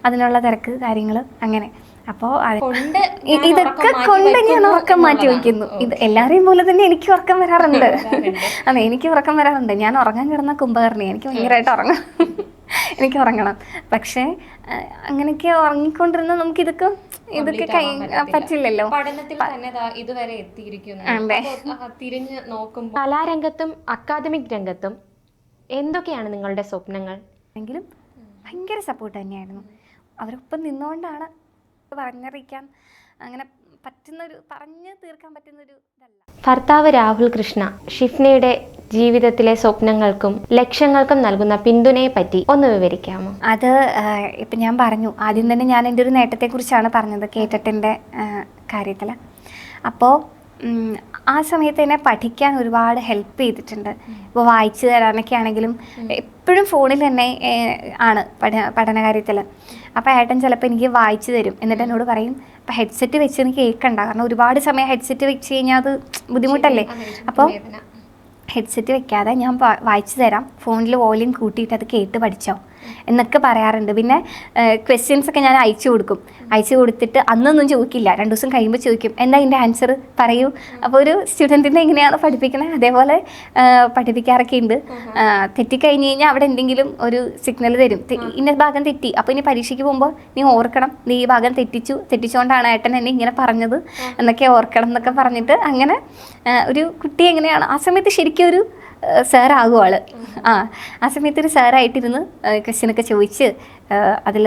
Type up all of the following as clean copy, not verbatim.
അതിനുള്ള തിരക്ക് കാര്യങ്ങൾ അങ്ങനെ. അപ്പോൾ ഇതൊക്കെ കൊണ്ട് ഞാൻ ഉറക്കം മാറ്റി വയ്ക്കുന്നു. ഇത് എല്ലാവരെയും പോലെ തന്നെ എനിക്ക് ഉറക്കം വരാറുണ്ട്. അതെ, എനിക്ക് ഉറക്കം വരാറുണ്ട്. ഞാൻ ഉറങ്ങാൻ കിടന്ന കുംഭകർണി, എനിക്ക് ഭയങ്കരമായിട്ട് ഉറങ്ങാം, എനിക്ക് ഉറങ്ങണം. പക്ഷേ അങ്ങനെയൊക്കെ ഉറങ്ങിക്കൊണ്ടിരുന്ന നമുക്ക് ഇതൊക്കെ പറ്റില്ലല്ലോ. തിരിഞ്ഞ് നോക്കുമ്പോൾ കലാരംഗത്തും അക്കാദമിക് രംഗത്തും എന്തൊക്കെയാണ് നിങ്ങളുടെ സ്വപ്നങ്ങൾ? എങ്കിലും ഭയങ്കര സപ്പോർട്ട് തന്നെയായിരുന്നു. അവരൊപ്പം നിന്നുകൊണ്ടാണ് പറഞ്ഞറിയിക്കാൻ അങ്ങനെ പറഞ്ഞു തീർക്കാൻ പറ്റുന്നൊരു ഇതല്ല. ഭർത്താവ് രാഹുൽ കൃഷ്ണ ഷിഫ്നയുടെ ജീവിതത്തിലെ സ്വപ്നങ്ങൾക്കും ലക്ഷ്യങ്ങൾക്കും നൽകുന്ന പിന്തുണയെ പറ്റി ഒന്ന് വിവരിക്കാമോ? അത് ഇപ്പം ഞാൻ പറഞ്ഞു, ആദ്യം തന്നെ ഞാൻ എൻ്റെ ഒരു നേട്ടത്തെക്കുറിച്ചാണ് പറഞ്ഞത്, കേട്ടിട്ടിൻ്റെ കാര്യത്തിൽ. അപ്പോൾ ആ സമയത്ത് എന്നെ പഠിക്കാൻ ഒരുപാട് ഹെൽപ്പ് ചെയ്തിട്ടുണ്ട്. ഇപ്പോൾ വായിച്ചു തരാനൊക്കെ ആണെങ്കിലും എപ്പോഴും ഫോണിൽ തന്നെ ആണ് പഠനകാര്യത്തിൽ. അപ്പോൾ ഏട്ടൻ ചിലപ്പോൾ എനിക്ക് വായിച്ചു തരും, എന്നിട്ട് എന്നോട് പറയും അപ്പോൾ ഹെഡ്സെറ്റ് വെച്ച് എനിക്ക് കേൾക്കണ്ട, കാരണം ഒരുപാട് സമയം ഹെഡ്സെറ്റ് വെച്ച് കഴിഞ്ഞാൽ അത് ബുദ്ധിമുട്ടല്ലേ. അപ്പോൾ ഹെഡ്സെറ്റ് വെക്കാതെ ഞാൻ വായിച്ചു തരാം, ഫോണിൽ വോളിയം കൂട്ടിയിട്ട് അത് കേട്ട് പഠിച്ചോ എന്നൊക്കെ പറയാറുണ്ട്. പിന്നെ ക്വസ്റ്റ്യൻസൊക്കെ ഞാൻ അയച്ചു കൊടുത്തിട്ട് അന്നൊന്നും ചോദിക്കില്ല, 2 ദിവസം കഴിയുമ്പോൾ ചോദിക്കും, എന്താ ഇതിൻ്റെ ആൻസർ പറയൂ. അപ്പോൾ ഒരു സ്റ്റുഡൻറ്റിനെ എങ്ങനെയാണ് പഠിപ്പിക്കണത് അതേപോലെ പഠിപ്പിക്കാറൊക്കെ ഉണ്ട്. തെറ്റിക്കഴിഞ്ഞ് കഴിഞ്ഞാൽ അവിടെ എന്തെങ്കിലും ഒരു സിഗ്നൽ തരും, ഇന്ന ഭാഗം തെറ്റി, അപ്പോൾ ഇനി പരീക്ഷയ്ക്ക് പോകുമ്പോൾ നീ ഓർക്കണം, നീ ഈ ഭാഗം തെറ്റിച്ചുകൊണ്ടാണ് ഏട്ടൻ എന്നെ ഇങ്ങനെ പറഞ്ഞത് എന്നൊക്കെ ഓർക്കണം എന്നൊക്കെ പറഞ്ഞിട്ട് അങ്ങനെ ഒരു കുട്ടി എങ്ങനെയാണ് ആ സമയത്ത് ശരിക്കും ഒരു സാറാകും ആള്. ആ സമയത്ത് ഒരു സാറായിട്ടിരുന്ന് ക്വസ്റ്റ്യനൊക്കെ ചോദിച്ച് അതിൽ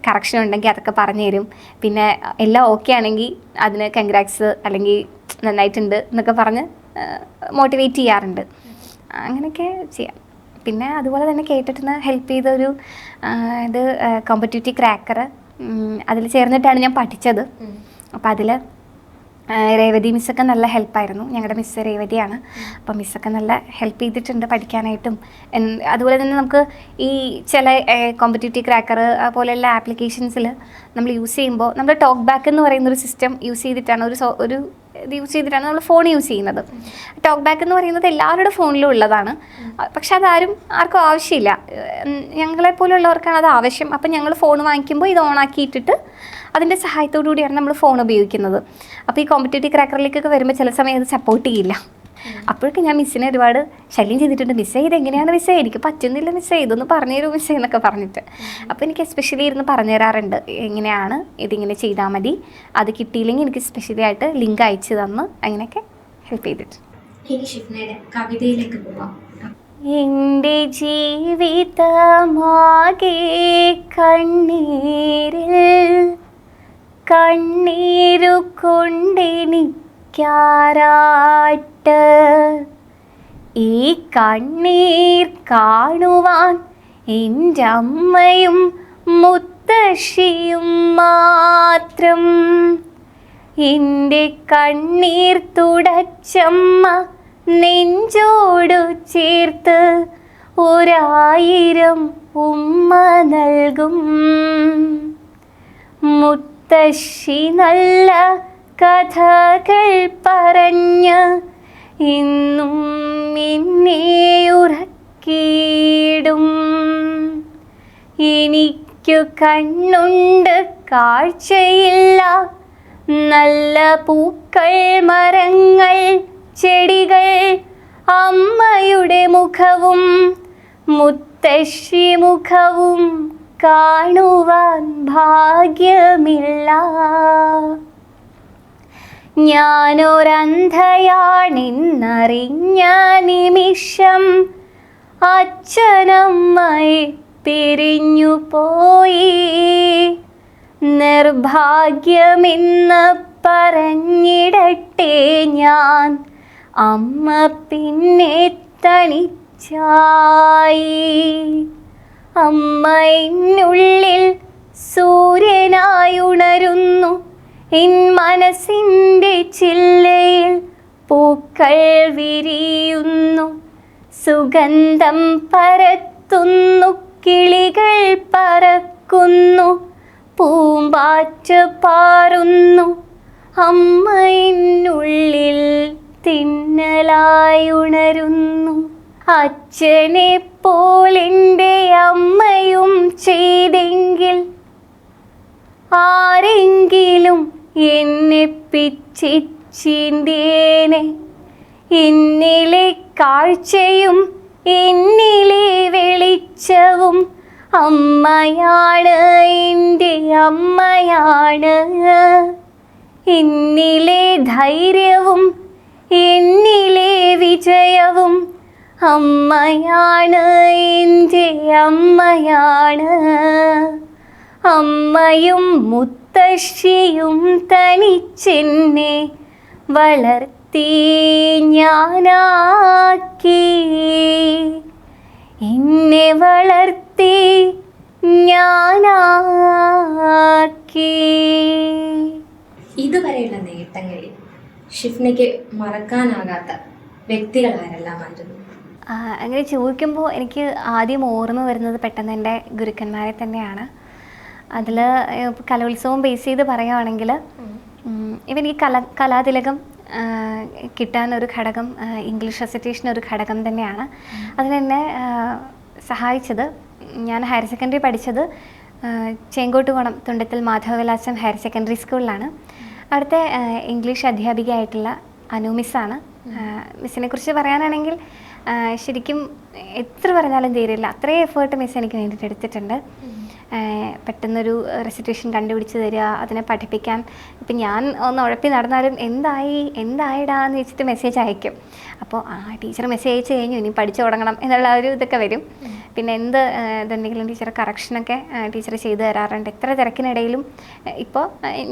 കറക്ഷൻ ഉണ്ടെങ്കിൽ അതൊക്കെ പറഞ്ഞു തരും. പിന്നെ എല്ലാം ഓക്കെ ആണെങ്കിൽ അതിന് കൺഗ്രാറ്റ്സ് അല്ലെങ്കിൽ നന്നായിട്ടുണ്ട് എന്നൊക്കെ പറഞ്ഞ് മോട്ടിവേറ്റ് ചെയ്യാറുണ്ട്. അങ്ങനെയൊക്കെ ചെയ്യാം. പിന്നെ അതുപോലെ തന്നെ കേട്ടിട്ട് ഹെൽപ്പ് ചെയ്തൊരു ഇത് കോമ്പറ്റീറ്റീവ് ക്രാക്കർ, അതിൽ ചേർന്നിട്ടാണ് ഞാൻ പഠിച്ചത്. അപ്പോൾ അതിൽ രേവതി മിസ്സൊക്കെ നല്ല ഹെൽപ്പായിരുന്നു. ഞങ്ങളുടെ മിസ്സ് രേവതിയാണ്. അപ്പോൾ മിസ്സൊക്കെ നല്ല ഹെൽപ്പ് ചെയ്തിട്ടുണ്ട് പഠിക്കാനായിട്ടും. അതുപോലെ തന്നെ നമുക്ക് ഈ ചില കോമ്പറ്റീറ്റീവ് ക്രാക്കർ പോലെയുള്ള ആപ്ലിക്കേഷൻസിൽ നമ്മൾ യൂസ് ചെയ്യുമ്പോൾ നമ്മൾ ടോക്ക് ബാക്ക് എന്ന് പറയുന്നൊരു സിസ്റ്റം യൂസ് ചെയ്തിട്ടാണ് ഇത് യൂസ് ചെയ്തിട്ടാണ് നമ്മൾ ഫോൺ യൂസ് ചെയ്യുന്നത്. ടോക്ക് ബാക്ക് എന്ന് പറയുന്നത് എല്ലാവരുടെ ഫോണിലും ഉള്ളതാണ്. പക്ഷെ ആർക്കും ആവശ്യമില്ല. ഞങ്ങളെപ്പോലുള്ളവർക്കാണ് അത് ആവശ്യം. അപ്പം ഞങ്ങൾ ഫോൺ വാങ്ങിക്കുമ്പോൾ ഇത് ഓണാക്കിയിട്ടിട്ട് അതിൻ്റെ സഹായത്തോടു കൂടിയാണ് നമ്മൾ ഫോൺ ഉപയോഗിക്കുന്നത്. അപ്പോൾ ഈ കോമ്പറ്റീറ്റീവ് ക്രാക്കറിലേക്കൊക്കെ വരുമ്പോൾ ചില സമയം അത് സപ്പോർട്ട് ചെയ്യില്ല. അപ്പോഴൊക്കെ ഞാൻ മിസ്സിനെ ഒരുപാട് ശല്യം ചെയ്തിട്ടുണ്ട്. മിസ്സേ ഇതെങ്ങനെയാണ് മിസ്സേ, എനിക്ക് പറ്റുന്നില്ല മിസ്സേ, ഇതൊന്ന് പറഞ്ഞു തരൂ മിസ്സേ എന്നൊക്കെ പറഞ്ഞിട്ട്. അപ്പോൾ എനിക്ക് എസ്പെഷ്യലി ഇരുന്ന് പറഞ്ഞു തരാറുണ്ട്, എങ്ങനെയാണ് ഇതിങ്ങനെ ചെയ്താൽ മതി, അത് കിട്ടിയില്ലെങ്കിൽ എനിക്ക് സ്പെഷ്യലി ആയിട്ട് ലിങ്ക് അയച്ചു തന്ന് അങ്ങനെയൊക്കെ ഹെൽപ്പ് ചെയ്തിട്ടുണ്ട്. ഇനി ഷിഫ്നയുടെ കവിതയിലേക്ക് പോവാം. എൻ്റെ ജീവിതമാകെ കണ്ണീരു കൊണ്ടെനിക്കാരാട്ട്, ഈ കണ്ണീർ കാണുവാൻ എൻ്റെ അമ്മയും മുത്തശ്ശിയും മാത്രം. എൻ്റെ കണ്ണീർ തുടച്ചമ്മ നെഞ്ചോടു ചേർത്ത് 1000 ഉമ്മ നൽകും. മുത്തശ്ശി നല്ല കഥകൾ പറഞ്ഞ് ഇന്നും എന്നെ ഉറക്കിയിടും. എനിക്കു കണ്ണുണ്ട് കാഴ്ചയില്ല, നല്ല പൂക്കൾ മരങ്ങൾ ചെടികൾ അമ്മയുടെ മുഖവും മുത്തശ്ശി മുഖവും കാണുവാൻ ഭാഗ്യമില്ല. ഞാനൊരന്ധയാണെന്നറിഞ്ഞ നിമിഷം അച്ഛനമ്മയെ പിരിഞ്ഞു പോയി. നിർഭാഗ്യമെന്ന് പറഞ്ഞിടട്ടെ ഞാൻ, അമ്മ പിന്നെ തനിച്ചായി. അമ്മ എന്നുള്ളിൽ സൂര്യനായി ഉണരുന്നു, എൻ മനസ്സിൻ്റെ ചില്ലയിൽ പൂക്കൾ വിരിയുന്നു. സുഗന്ധം പരത്തുന്നു, കിളികൾ പറക്കുന്നു, പൂമ്പാറ്റ് പാറുന്നു. അമ്മ എന്നുള്ളിൽ തിന്നലായി ഉണരുന്നു. അച്ഛനെ പോലെൻ്റെ അമ്മയും ചെയ്തെങ്കിൽ ആരെങ്കിലും എന്നെ പിച്ചിച്ചീന്തേനെ. എന്നിലെ കാഴ്ചയും എന്നിലെ വെളിച്ചവും അമ്മയാണ്, എൻ്റെ അമ്മയാണ്. എന്നിലെ ധൈര്യവും എന്നിലെ വിജയവും അമ്മയാണ്, എൻ്റെ അമ്മയാണ്. അമ്മയും മുത്തശ്ശിയും തനിച്ചെന്നെ വളർത്തി ഞാനാക്കി, എന്നെ വളർത്തി ഞാനാക്കി. ഇതുവരെയുള്ള നേട്ടങ്ങളിൽ ഷിഫ്നയ്ക്ക് മറക്കാനാകാത്ത വ്യക്തികൾ ആരെല്ലാമായിരുന്നു? അങ്ങനെ ചോദിക്കുമ്പോൾ എനിക്ക് ആദ്യം ഓർമ്മ വരുന്നത് പെട്ടെന്ന് എൻ്റെ ഗുരുക്കന്മാരെ തന്നെയാണ്. അതിൽ കലോത്സവം ബേസ് ചെയ്ത് പറയുകയാണെങ്കിൽ ഇവൻ ഈ കലാതിലകം കിട്ടാൻ ഒരു ഘടകം ഇംഗ്ലീഷ് റെസിറ്റേഷൻ ഒരു ഘടകം തന്നെയാണ്. അതിനെന്നെ സഹായിച്ചത്, ഞാൻ ഹയർ സെക്കൻഡറി പഠിച്ചത് ചേങ്കോട്ടുകോണം തുണ്ടത്തിൽ മാധവവിലാസം ഹയർ സെക്കൻഡറി സ്കൂളിലാണ്. അവിടുത്തെ ഇംഗ്ലീഷ് അധ്യാപികയായിട്ടുള്ള അനു മിസ്സാണ്. മിസ്സിനെ കുറിച്ച് പറയാനാണെങ്കിൽ ശരിക്കും എത്ര പറഞ്ഞാലും തീരില്ല, അത്രയും എഫേർട്ട് മിസ് എനിക്ക് വേണ്ടിയിട്ട് എടുത്തിട്ടുണ്ട്. പെട്ടെന്നൊരു റെസിറ്റേഷൻ കണ്ടുപിടിച്ച് തരിക, അതിനെ പഠിപ്പിക്കാൻ. ഇപ്പം ഞാൻ ഒന്ന് ഉഴപ്പി നടന്നാലും എന്തായിടാന്ന് വെച്ചിട്ട് മെസ്സേജ് അയക്കും. അപ്പോൾ ടീച്ചർ മെസ്സേജ് അയച്ചു കഴിഞ്ഞു, ഇനി പഠിച്ചു തുടങ്ങണം എന്നുള്ള ഒരു ഇതൊക്കെ വരും. പിന്നെ ഇതുണ്ടെങ്കിലും ടീച്ചർ കറക്ഷനൊക്കെ ടീച്ചർ ചെയ്തു തരാറുണ്ട്. എത്ര തിരക്കിനിടയിലും. ഇപ്പോൾ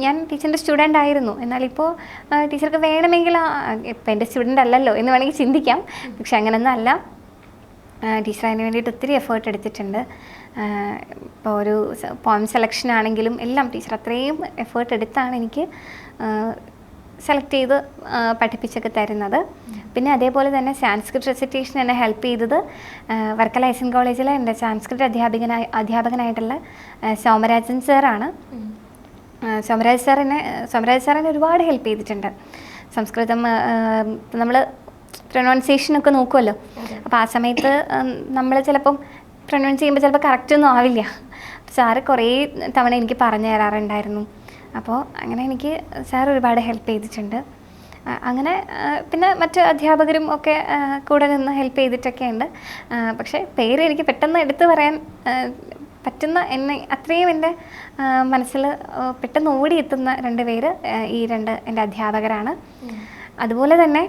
ഞാൻ ടീച്ചറിൻ്റെ സ്റ്റുഡൻ്റ് ആയിരുന്നു, എന്നാലിപ്പോൾ ടീച്ചർക്ക് വേണമെങ്കിൽ ഇപ്പം എൻ്റെ സ്റ്റുഡൻ്റ് അല്ലല്ലോ എന്ന് വേണമെങ്കിൽ ചിന്തിക്കാം. പക്ഷെ അങ്ങനെയൊന്നും അല്ല. ടീച്ചർ അതിന് വേണ്ടിയിട്ട് ഒത്തിരി എഫേർട്ട് എടുത്തിട്ടുണ്ട്. ഇപ്പോൾ ഒരു പോയം സെലക്ഷൻ ആണെങ്കിലും എല്ലാം ടീച്ചർ അത്രയും എഫേർട്ട് എടുത്താണ് എനിക്ക് സെലക്ട് ചെയ്ത് പഠിപ്പിച്ചൊക്കെ തരുന്നത്. പിന്നെ അതേപോലെ തന്നെ സാൻസ്ക്രിറ്റ് റെസിറ്റേഷൻ എന്നെ ഹെൽപ്പ് ചെയ്തത് വർക്കല എസ്.എൻ. കോളേജിലെ എൻ്റെ സാൻസ്ക്രിറ്റ് അധ്യാപകനായിട്ടുള്ള സോമരാജൻ സാറാണ്. സോമരാജ് സാറിനെ ഒരുപാട് ഹെൽപ്പ് ചെയ്തിട്ടുണ്ട്. സംസ്കൃതം നമ്മൾ പ്രൊനൗൺസിയേഷനൊക്കെ നോക്കുമല്ലോ, അപ്പോൾ ആ സമയത്ത് നമ്മൾ ചിലപ്പം പ്രൊനൗൺസ് ചെയ്യുമ്പോൾ ചിലപ്പോൾ കറക്റ്റൊന്നും ആവില്ല. സാറ് കുറേ തവണ എനിക്ക് പറഞ്ഞു തരാറുണ്ടായിരുന്നു. അപ്പോൾ അങ്ങനെ എനിക്ക് സാർ ഒരുപാട് ഹെൽപ്പ് ചെയ്തിട്ടുണ്ട്. അങ്ങനെ പിന്നെ മറ്റ് അധ്യാപകരും ഒക്കെ കൂടെ നിന്ന് ഹെൽപ്പ് ചെയ്തിട്ടൊക്കെ ഉണ്ട്. പക്ഷേ പേര് എനിക്ക് പെട്ടെന്ന് എടുത്തു പറയാൻ പറ്റുന്ന അത്രയും എൻ്റെ മനസ്സിൽ പെട്ടെന്ന് ഓടിയെത്തുന്ന 2 പേര് ഈ 2 എൻ്റെ അധ്യാപകരാണ്. അതുപോലെ തന്നെ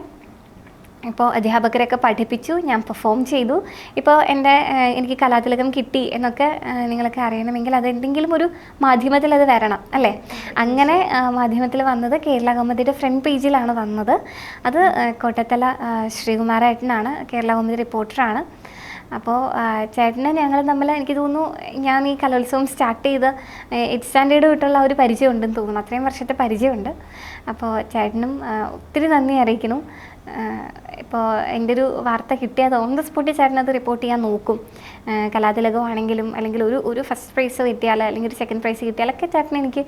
ഇപ്പോൾ അധ്യാപകരൊക്കെ പഠിപ്പിച്ചു, ഞാൻ പെർഫോം ചെയ്തു. ഇപ്പോൾ എനിക്ക് കലാതിലകം കിട്ടി എന്നൊക്കെ നിങ്ങളൊക്കെ അറിയണമെങ്കിൽ അതെന്തെങ്കിലും ഒരു മാധ്യമത്തിൽ അത് വരണം അല്ലേ? അങ്ങനെ മാധ്യമത്തിൽ വന്നത് കേരള കൗമുദിയുടെ ഫ്രണ്ട് പേജിലാണ് വന്നത്. അത് കോട്ടത്തല ശ്രീകുമാരേട്ടനാണ്, കേരള കൗമുദി റിപ്പോർട്ടറാണ്. അപ്പോൾ ചേട്ടനെ ഞങ്ങൾ തമ്മിൽ എനിക്ക് തോന്നുന്നു, ഞാൻ ഈ കലോത്സവം സ്റ്റാർട്ട് ചെയ്ത് 8th സ്റ്റാൻഡേർഡ് തൊട്ടുള്ള ഒരു പരിചയം ഉണ്ടെന്ന് തോന്നുന്നു. അത്രയും വർഷത്തെ പരിചയമുണ്ട്. അപ്പോൾ ചേട്ടനും ഒത്തിരി നന്ദി അറിയിക്കണം. ഇപ്പോൾ എൻ്റെ ഒരു വാർത്ത കിട്ടിയത് ഓൺ ദ സ്പോട്ടിൽ ചേട്ടനത് റിപ്പോർട്ട് ചെയ്യാൻ നോക്കും. കലാതിലകമാണെങ്കിലും അല്ലെങ്കിൽ ഒരു ഫസ്റ്റ് പ്രൈസ് കിട്ടിയാൽ അല്ലെങ്കിൽ ഒരു സെക്കൻഡ് പ്രൈസ് കിട്ടിയാലൊക്കെ ചേട്ടൻ എനിക്ക്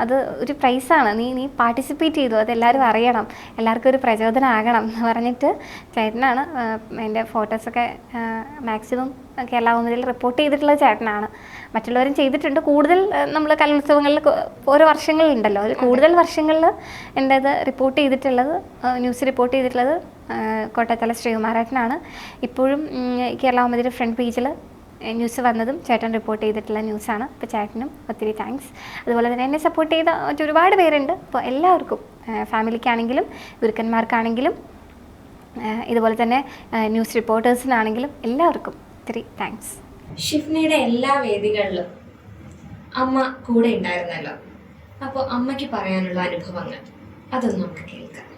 അത് ഒരു പ്രൈസാണ്, നീ പാർട്ടിസിപ്പേറ്റ് ചെയ്തു, അതെല്ലാവരും അറിയണം, എല്ലാവർക്കും ഒരു പ്രചോദനം ആകണം എന്ന് പറഞ്ഞിട്ട് ചേട്ടനാണ് എൻ്റെ ഫോട്ടോസൊക്കെ മാക്സിമം കേരള കൗമുദിയിൽ റിപ്പോർട്ട് ചെയ്തിട്ടുള്ള ചേട്ടനാണ്. മറ്റുള്ളവരും ചെയ്തിട്ടുണ്ട്. കൂടുതൽ നമ്മൾ കലോത്സവങ്ങളിൽ ഓരോ വർഷങ്ങളുണ്ടല്ലോ, അതിൽ കൂടുതൽ വർഷങ്ങളിൽ എൻ്റെ ഇത് റിപ്പോർട്ട് ചെയ്തിട്ടുള്ളത്, ന്യൂസ് റിപ്പോർട്ട് ചെയ്തിട്ടുള്ളത് കോട്ടത്തല ശ്രീകുമാരേട്ടനാണ്. ഇപ്പോഴും കേരള കൗമുദിയുടെ ഫ്രണ്ട് പേജിൽ ന്യൂസ് വന്നതും ചേട്ടൻ റിപ്പോർട്ട് ചെയ്തിട്ടുള്ള ന്യൂസാണ്. അപ്പോൾ ചേട്ടനും ഒത്തിരി താങ്ക്സ്. അതുപോലെ തന്നെ എന്നെ സപ്പോർട്ട് ചെയ്ത ഒരുപാട് പേരുണ്ട്. അപ്പോൾ എല്ലാവർക്കും, ഫാമിലിക്കാണെങ്കിലും ഗുരുക്കന്മാർക്കാണെങ്കിലും ഇതുപോലെ തന്നെ ന്യൂസ് റിപ്പോർട്ടേഴ്സിനാണെങ്കിലും എല്ലാവർക്കും ഒത്തിരി താങ്ക്സ്. ഷിഫ്നയുടെ എല്ലാ വേദികളിലും അമ്മ കൂടെ ഉണ്ടായിരുന്നല്ലോ. അപ്പോൾ അമ്മയ്ക്ക് പറയാനുള്ള അനുഭവങ്ങൾ അതൊന്നും നമുക്ക് കേൾക്കാം.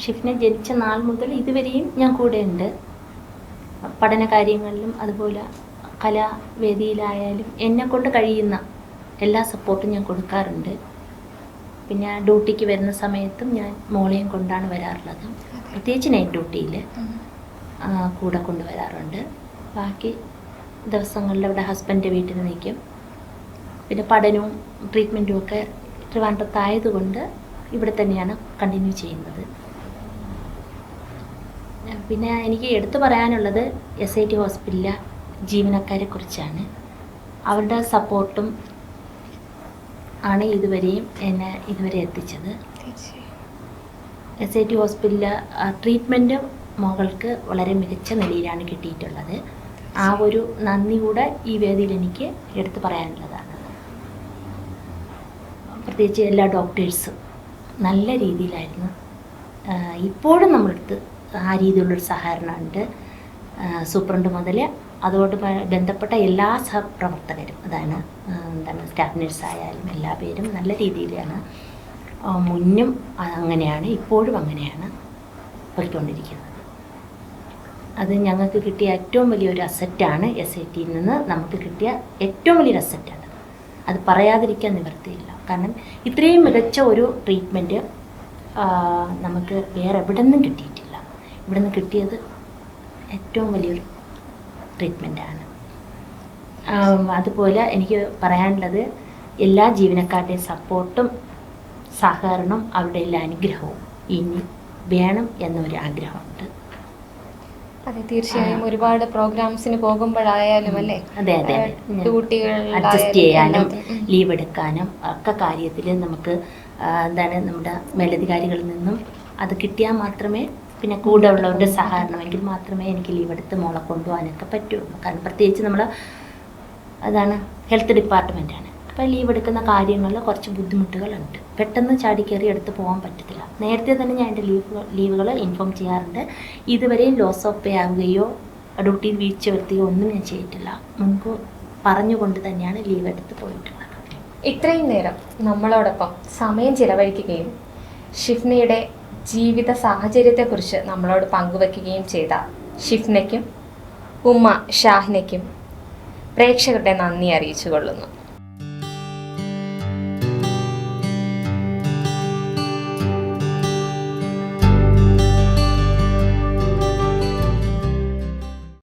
ഷിഫ്ന ജനിച്ച നാൾ മുതൽ ഇതുവരെയും ഞാൻ കൂടെയുണ്ട്. പഠന കാര്യങ്ങളിലും അതുപോലെ കലാവേദിയിലായാലും എന്നെക്കൊണ്ട് കഴിയുന്ന എല്ലാ സപ്പോർട്ടും ഞാൻ കൊടുക്കാറുണ്ട്. പിന്നെ ഡ്യൂട്ടിക്ക് വരുന്ന സമയത്തും ഞാൻ മോളെയും കൊണ്ടാണ് വരാറുള്ളത്. പ്രത്യേകിച്ച് നൈറ്റ് ഡ്യൂട്ടിയിൽ കൂടെ കൊണ്ടുവരാറുണ്ട്. ബാക്കി ദിവസങ്ങളിൽ ഇവിടെ ഹസ്ബൻഡിൻ്റെ വീട്ടിൽ നിൽക്കും. പിന്നെ പഠനവും ട്രീറ്റ്മെൻറ്റും ഒക്കെ ട്രിവാൻഡ്രത്തായതുകൊണ്ട് ഇവിടെ തന്നെയാണ് കണ്ടിന്യൂ ചെയ്യുന്നത്. പിന്നെ എനിക്ക് എടുത്തു പറയാനുള്ളത് SIT ഹോസ്പിറ്റലിലെ ജീവനക്കാരെ കുറിച്ചാണ്. അവരുടെ സപ്പോർട്ടും ആണ് ഇതുവരെയും എന്നെ ഇതുവരെ എത്തിച്ചത്. SIT ഹോസ്പിറ്റലിൽ ട്രീറ്റ്മെൻറ്റ് മകൾക്ക് വളരെ മികച്ച നിലയിലാണ് കിട്ടിയിട്ടുള്ളത്. ആ ഒരു നന്ദി കൂടെ ഈ വേദിയിൽ എനിക്ക് എടുത്തു പറയാനുള്ളതാണ്. പ്രത്യേകിച്ച് എല്ലാ ഡോക്ടേഴ്സും നല്ല രീതിയിലായിരുന്നു. ഇപ്പോഴും നമ്മളടുത്ത് ആ രീതിയിലുള്ളൊരു സഹകരണമുണ്ട്. സൂപ്രണ്ട് മുതൽ അതോട് ബന്ധപ്പെട്ട എല്ലാ സഹപ്രവർത്തകരും, എന്താണ് സ്റ്റാഫ് നഴ്സായാലും എല്ലാ പേരും നല്ല രീതിയിലാണ്. മുന്നും അങ്ങനെയാണ്, ഇപ്പോഴും അങ്ങനെയാണ് പോയിക്കൊണ്ടിരിക്കുന്നത്. അത് ഞങ്ങൾക്ക് കിട്ടിയ ഏറ്റവും വലിയൊരു അസറ്റാണ്. SITയിൽ നിന്ന് നമുക്ക് കിട്ടിയ ഏറ്റവും വലിയൊരു അസറ്റാണ്. അത് പറയാതിരിക്കാൻ നിവൃത്തിയില്ല. കാരണം ഇത്രയും മികച്ച ഒരു ട്രീറ്റ്മെൻറ്റ് നമുക്ക് വേറെ എവിടെ നിന്നും കിട്ടിയിട്ടില്ല. ഇവിടെ നിന്ന് കിട്ടിയത് ഏറ്റവും വലിയൊരു ട്രീറ്റ്മെൻറ്റാണ്. അതുപോലെ എനിക്ക് പറയാനുള്ളത് എല്ലാ ജീവനക്കാരുടെയും സപ്പോർട്ടും സഹകരണവും അവരുടെ എല്ലാ അനുഗ്രഹവും ഇനി വേണം എന്നൊരു ആഗ്രഹമുണ്ട്. അതെ, തീർച്ചയായും ഒരുപാട് പ്രോഗ്രാംസിന് പോകുമ്പോഴായാലും അല്ലേ, അതെ അഡ്ജസ്റ്റ് ചെയ്യാനും ലീവ് എടുക്കാനും ഒക്കെ കാര്യത്തിൽ നമുക്ക് നമ്മുടെ മേലധികാരികളിൽ നിന്നും അത് കിട്ടിയാൽ മാത്രമേ, പിന്നെ കൂടെ ഉള്ളവരുടെ സഹകരണമെങ്കിൽ മാത്രമേ എനിക്ക് ലീവ് എടുത്ത് മോളെ കൊണ്ടുപോകാനൊക്കെ പറ്റുള്ളൂ. കാരണം പ്രത്യേകിച്ച് നമ്മൾ ഹെൽത്ത് ഡിപ്പാർട്ട്മെൻറ്റാണ്. അപ്പോൾ ലീവ് എടുക്കുന്ന കാര്യങ്ങളിൽ കുറച്ച് ബുദ്ധിമുട്ടുകളുണ്ട്. പെട്ടെന്ന് ചാടിക്കയറി എടുത്ത് പോകാൻ പറ്റത്തില്ല. നേരത്തെ തന്നെ ഞാൻ എൻ്റെ ലീവുകൾ ഇൻഫോം ചെയ്യാറുണ്ട്. ഇതുവരെയും ലോസ് ഓഫ് പേ ആവുകയോ ഡ്യൂട്ടിയിൽ വീഴ്ച വരുത്തുകയോ ഒന്നും ഞാൻ ചെയ്തിട്ടില്ല. മുൻപ് പറഞ്ഞുകൊണ്ട് തന്നെയാണ് ലീവ് എടുത്ത് പോയിട്ടുള്ളത്. ഇത്രയും നേരം നമ്മളോടൊപ്പം സമയം ചിലവഴിക്കുകയും ഷിഫ്നയുടെ ജീവിത സാഹചര്യത്തെക്കുറിച്ച് നമ്മളോട് പങ്കുവയ്ക്കുകയും ചെയ്ത ഷിഫ്നയ്ക്കും ഉമ്മ ഷാഹിനയ്ക്കും പ്രേക്ഷകരുടെ നന്ദി അറിയിച്ചു കൊള്ളുന്നു.